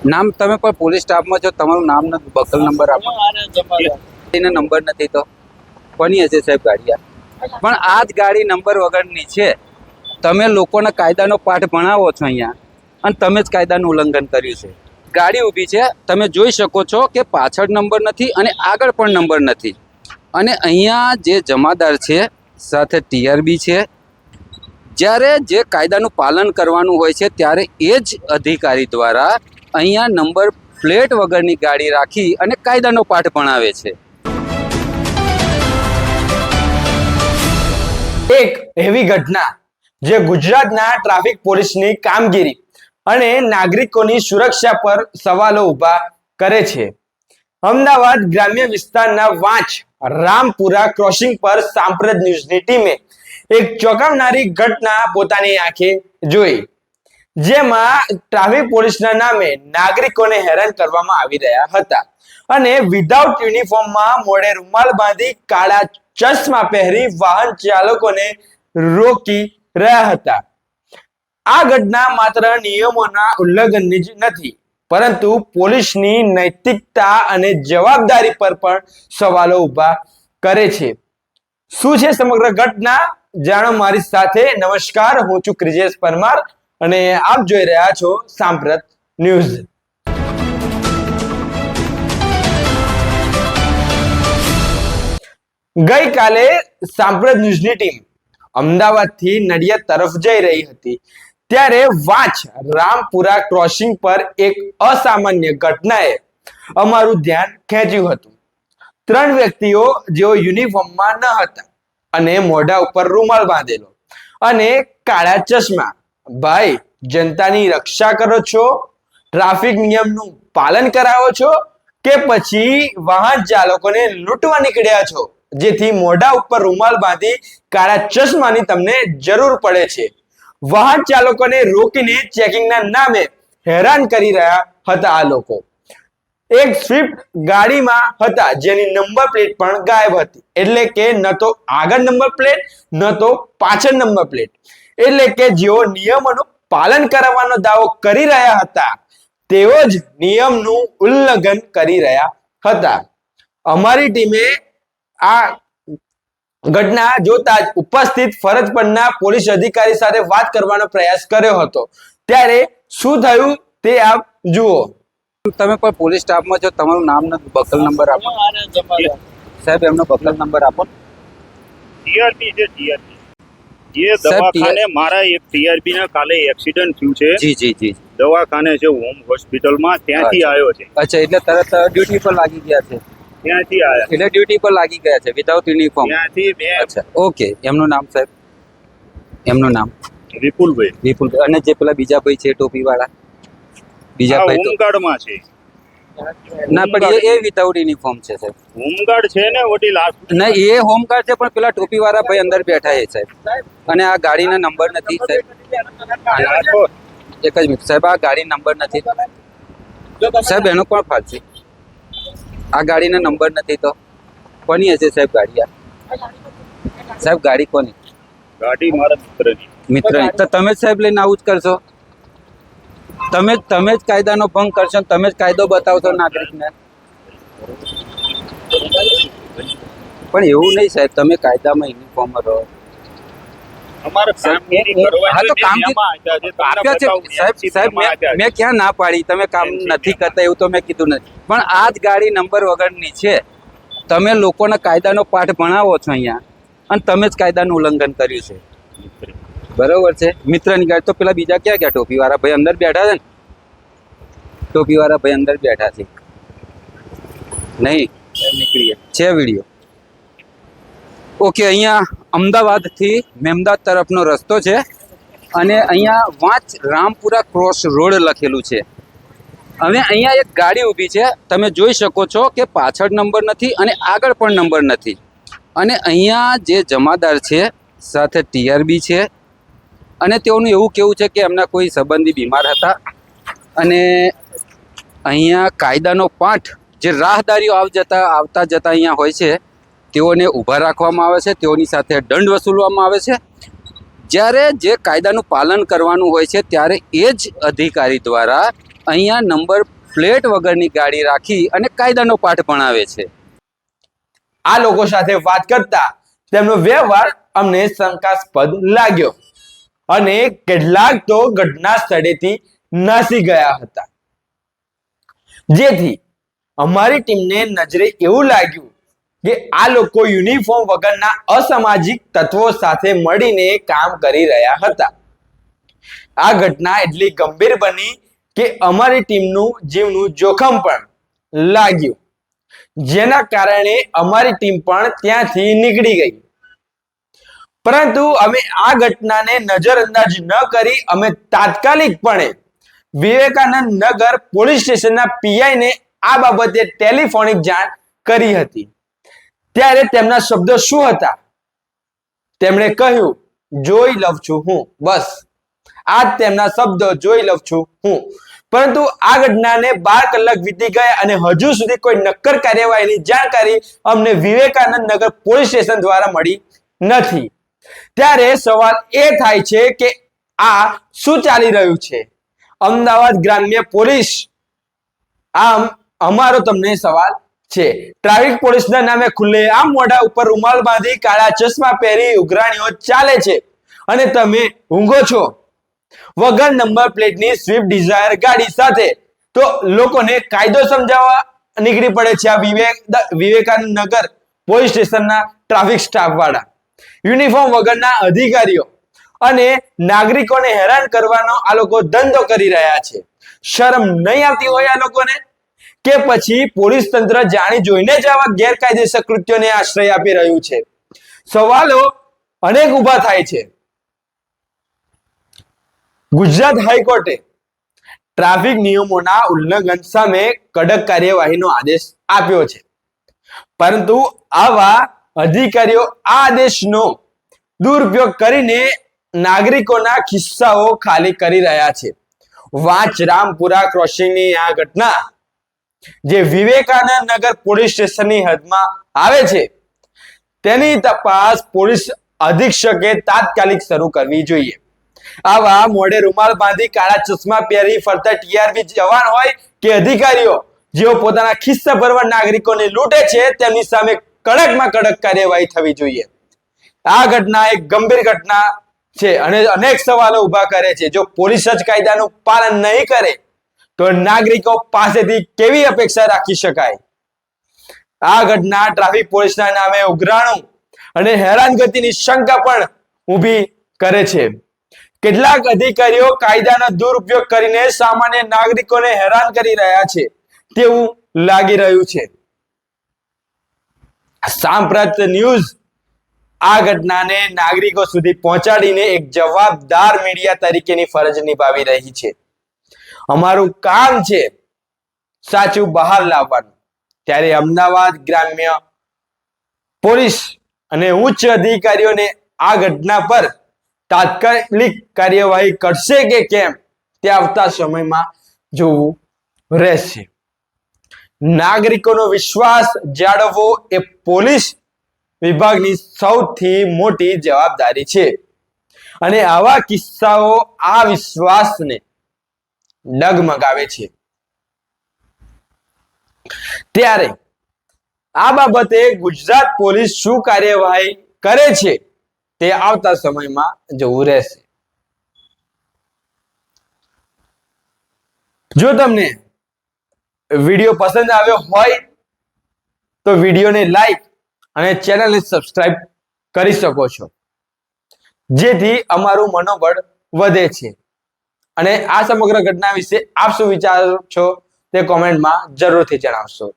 નામ તમે પણ પોલીસ સ્ટાફમાં છો, તમારું નામ નથી, બકલ નંબર આપો. એને નંબર નથી તો કોની હશે સાહેબ ગાડી? પણ આ જ ગાડી નંબર વગરની છે. તમે લોકોને કાયદાનો પાઠ ભણાવો છો અહીંયા, અને તમે જ કાયદાનું ઉલ્લંઘન કર્યું છે. ગાડી ઊભી છે, તમે જોઈ શકો છો કે પાછળ નંબર નથી અને આગળ પણ નંબર નથી. અને અહીંયા જે જમાદાર છે સાથે ટીઆરબી છે. જ્યારે જે કાયદાનું પાલન કરવાનું હોય છે ત્યારે એ જ અધિકારી દ્વારા અહીંયા નંબર પ્લેટ વગરની ગાડી રાખી અને કાયદાનો પાઠ ભણાવે છે. એક એવી ઘટના જે ગુજરાતના ટ્રાફિક પોલીસની કામગીરી અને નાગરિકોની સુરક્ષા પર સવાલો ઊભા કરે છે. અમદાવાદ ગ્રામ્ય વિસ્તારના વાંચ રામપુરા ક્રોસિંગ પર સાંપ્રત ન્યૂઝની ટીમે એક ચોંકાવનારી ઘટના પોતાની આંખે જોઈ, જેમાં ટ્રાફિક પોલીસના નામે નાગરિકોને હેરાન કરવામાં આવી રહ્યા હતા અને વિધાઉટ યુનિફોર્મમાં મોઢે રૂમાલ બાંધી કાળા ચશ્મા પહેરી વાહન ચાલકોને રોકી રહ્યા હતા. આ ઘટના માત્ર નિયમોના ઉલ્લંઘનની જ નથી, પરંતુ પોલીસની નૈતિકતા અને જવાબદારી પર પણ સવાલો ઊભા કરે છે. શું છે સમગ્ર ઘટના? જાણો મારી સાથે. નમસ્કાર, હું છું ક્રિજેશ પરમાર અને આપ જોઈ રહ્યા છો સાંપ્રત ન્યૂઝ. ગઈકાલે સાંપ્રત ન્યૂઝની ટીમ અમદાવાદથી નડિયાદ તરફ જઈ રહી હતી ત્યારે વાંચ રામપુરા ક્રોસિંગ પર એક અસામાન્ય ઘટનાએ અમારું ધ્યાન ખેંચ્યું હતું. 3 વ્યક્તિઓ જેઓ યુનિફોર્મમાં ન હતા અને મોઢા ઉપર રૂમાલ બાંધેલો અને કાળા ચશ્મા. ભાઈ, જનતાની રક્ષા કરો છો, ટ્રાફિક નિયમનું પાલન કરાવો છો કે પછી વાહન ચાલકોને લૂંટવા નીકળ્યા છો, જેથી મોઢા ઉપર રૂમાલ બાંધી કાળા ચશ્માની તમને જરૂર પડે છે? વાહન ચાલકોને રોકીને ચેકિંગના નામે હેરાન કરી રહ્યા હતા આ લોકો. એક સ્વિફ્ટ ગાડીમાં હતા જેની નંબર પ્લેટ પણ ગાયબ હતી. એટલે કે ન તો આગળ નંબર પ્લેટ ન તો પાછળ નંબર પ્લેટ. એટલે કે જેઓ નિયમોનું પાલન કરાવવાનો દાવો કરી રહ્યા હતા તેઓ જ નિયમનું ઉલ્લંઘન કરી રહ્યા હતા. અમારી ટીમે આ ઘટના જોતા જ ઉપસ્થિત ફરજ પરના પોલીસ અધિકારી સાથે વાત કરવાનો પ્રયાસ કર્યો હતો. ત્યારે શું થયું તે આપ જુઓ. તમે પણ પોલીસ સ્ટાફમાં છો, તમારું નામ નથી, બકલ નંબર આપો. સાહેબ એમનો બકલ નંબર આપો. ટીઆરપી છે, ટીઆરપી. જે દવાખાને મારા એક ટીઆરપી ના કાલે એક્સિડન્ટ થયું છે. જી જી જી. દવાખાને છે હોમ હોસ્પિટલમાં, ત્યાંથી આવ્યો છે. અચ્છા, એટલે તરત ડ્યુટી પર લાગી ગયા છે? ત્યાંથી આવ્યા એટલે ડ્યુટી પર લાગી ગયા છે વિધાઉટ યુનિફોર્મ? ત્યાંથી મેં. અચ્છા, ઓકે. એમનું નામ સાહેબ? એમનું નામ? વિપુલભાઈ. વિપુલભાઈ. અને જે પેલા બીજા ભાઈ છે ટોપી વાળા, બીજા ભાઈ તો હોમગાર્ડમાં છે. ના, પણ એ વિધાઉટ યુનિફોર્મ છે સાહેબ. હોમગાર્ડ છે ને ઓટી લાસ્ટ. ના, એ હોમગાર્ડ છે, પણ પેલા ટોપી વાળા ભાઈ અંદર બેઠા છે સાહેબ. અને આ ગાડીના નંબર નથી સાહેબ. એક જ મિનિટ સાહેબ, આ ગાડી નંબર નથી સાહેબ. એનો કોણ ફાલ્ટ છે? આ ગાડીના નંબર નથી તો કોની હશે સાહેબ ગાડી? સાહેબ ગાડી કોની? ગાડી મારા મિત્રની. મિત્રની. તો તમે જ સાહેબ લઈને આવું જ કરશો? તમે જ કાયદાનો ભંગ કરશો, તમે જ કાયદો બતાવશો નાગરિકને. પણ એવું નહીં સાહેબ, તમે કાયદામાં યુનિફોર્મ રહો. અમારે કામગીરી કરવાની. હા, તો સાહેબ મેં ક્યાં ના પાડી? તમે કામ નથી કરતા એવું તો મેં કીધું નથી. પણ આ જ ગાડી નંબર વગરની છે. તમે લોકોને કાયદાનો પાઠ ભણાવો છો અહીંયા, અને તમે જ કાયદાનું ઉલ્લંઘન કર્યું છે. બરોબર છે. મિત્રની ગાડી તો પેલા બીજા ક્યાં ગયા? ટોપી વાળા ભાઈ અંદર બેઠા છે ને? ટોપી વાળા ભાઈ અંદર બેઠા છે નહીં? નીકળી છે વિડીયો. ઓકે. અહીંયા અમદાવાદથી મેમદાદ તરફનો રસ્તો છે અને અહીંયા વાંચ રામપુરા ક્રોસ રોડ લખેલું છે. હવે અહીંયા એક ગાડી ઊભી છે, તમે જોઈ શકો છો કે પાછળ નંબર નથી અને આગળ પણ નંબર નથી. અને અહીંયા જે જમાદાર છે સાથે ટીઆરબી છે અને તેઓનું એવું કહેવું છે કે એમના કોઈ સંબંધી બીમાર હતા અને અહીંયા કાયદાનો પાઠ જે રાહદારીઓ આવતા જતા અહીંયા હોય છે તેઓને ઊભા રાખવામાં આવે છે, તેઓની સાથે દંડ વસૂલવામાં આવે છે. જ્યારે જે કાયદાનું પાલન કરવાનું હોય છે ત્યારે એ જ અધિકારી દ્વારા અહીંયા નંબર પ્લેટ વગરની ગાડી રાખી અને કાયદાનો પાઠ ભણાવે છે. આ લોકો સાથે વાત કરતા તેમનો વ્યવહાર અમને શંકાસ્પદ લાગ્યો અને કેટલાક તો ઘટના સ્થળેથી નાસી ગયા હતા, જેથી અમારી ટીમને નજરે એવું લાગ્યું કે આ લોકો યુનિફોર્મ વગરના અસામાજિક તત્વો સાથે મળીને કામ કરી રહ્યા હતા. આ ઘટના એટલી ગંભીર બની કે અમારી ટીમનું જીવનું જોખમ પણ લાગ્યું, જેના કારણે અમારી ટીમ પણ ત્યાંથી નીકળી ગઈ. પરંતુ અમે આ ઘટનાને નજરઅંદાજ ન કરી અમે તાત્કાલિકપણે વિવેકાનંદ નગર પોલીસ સ્ટેશનના પીઆઈ ને આ બાબતે ટેલિફોનિક જાણ કરી હતી. ત્યારે તેમના શબ્દો શું હતા? તેમણે કહ્યું, જોઈ લઉં છું હું. બસ આ તેમના શબ્દો, જોઈ લઉં છું હું. પરંતુ આ ઘટનાને 12 કલાક વીતી ગયા અને હજુ સુધી કોઈ નક્કર કાર્યવાહીની જાણકારી અમને વિવેકાનંદ નગર પોલીસ સ્ટેશન દ્વારા મળી નથી. ત્યારે સવાલ એ થાય છે કે આ શું ચાલી રહ્યું છે? અમદાવાદ ગ્રામ્ય પોલીસ, આમ અમારો તમને સવાલ છે. ટ્રાફિક પોલીસના નામે ખુલ્લેઆમ મોઢા ઉપર રૂમાલ બાંધી કાળા ચશ્મા પહેરી ઉઘરાણીઓ ચાલે છે અને તમે ઊંઘો છો વગર નંબર પ્લેટની સ્વિફ્ટ ડિઝાયર ગાડી સાથે. તો લોકોને કાયદો સમજાવવા નીકળી પડે છે આ વિવેકાનંદ નગર પોલીસ સ્ટેશનના ટ્રાફિક સ્ટાફ વાળા, યુનિફોર્મ વગરના અધિકારીઓ, અને નાગરિકોને હેરાન કરવાનો આ લોકો ધંધો કરી રહ્યા છે. શરમ નહીં આવતી હોય આ લોકોને? કે પછી પોલીસ તંત્ર જાણી જોઈને જ આવા ગેરકાયદેસર કૃત્યોને આશ્રય આપી રહ્યું છે? સવાલો અનેક ઊભા થાય છે. ગુજરાત હાઈકોર્ટે ટ્રાફિક નિયમોના ઉલ્લંઘન સામે કડક કાર્યવાહીનો આદેશ આપ્યો છે, પરંતુ આવા અધિકારીઓ આ આદેશનો દુરુપયોગ કરીને નાગરિકોના ખિસ્સાઓ ખાલી કરી રહ્યા છે. વાંચ રામપુરા ક્રોસિંગની આ ઘટના જે વિવેકાનંદ નગર પોલીસ સ્ટેશનની હદમાં આવે છે, તેની તપાસ પોલીસ અધિક્ષકે તાત્કાલિક શરૂ કરવી જોઈએ. આવા મોઢે રૂમાલ બાંધી કાળા ચશ્મા પહેરી ફરતા ટીઆરપી જવાન હોય કે અધિકારીઓ જેઓ પોતાના ખિસ્સા ભરવા નાગરિકોને લૂંટે છે, તેમની સામે કડકમાં કડક કાર્યવાહી થવી જોઈએ. આ ઘટના એક ગંભીર ઘટના છે અને અનેક સવાલો ઉભા કરે છે. જો પોલીસ જ કાયદાનું પાલન નહીં કરે તો નાગરિકો પાસેથી કેવી અપેક્ષા રાખી શકાય? આ ઘટના ટ્રાફિક પોલીસના નામે ઉઘરાણું અને હેરાનગતિની શંકા પણ ઊભી કરે છે. કેટલાક અધિકારીઓ કાયદાનો દુરુપયોગ કરીને સામાન્ય નાગરિકોને હેરાન કરી રહ્યા છે તેવું લાગી રહ્યું છે. સાંપ્રત ન્યૂઝ આ ઘટનાને નાગરિકો સુધી પહોંચાડીને એક જવાબદાર મીડિયા તરીકેની ફરજ નિભાવી રહી છે. અમારું કામ છે સાચું બહાર લાવવાનું. ત્યારે અમદાવાદ ગ્રામ્ય પોલીસ અને ઉચ્ચ અધિકારીઓને આ ઘટના પર તાત્કાલિક કાર્યવાહી કરશે કે કેમ તે આવતા સમયમાં જોવું રહેશે. નાગરિકોનો વિશ્વાસ જાળવવો એ પોલીસ વિભાગની સૌથી મોટી જવાબદારી છે અને આવા કિસ્સાઓ આ વિશ્વાસને ડગમગાવે છે. ત્યારે આ બાબતે ગુજરાત પોલીસ શું કાર્યવાહી કરે છે તે આવતા સમયમાં જોવું રહેશે. જો તમને વિડીયો પસંદ આવ્યો હોય તો વિડીયોને લાઈક અને ચેનલને સબસ્ક્રાઇબ કરી શકો છો, જેથી અમારું મનોબળ વધે છે. અને આ સમગ્ર ઘટના વિશે આપ શું વિચારો છો તે કોમેન્ટમાં જરૂરથી જણાવશો.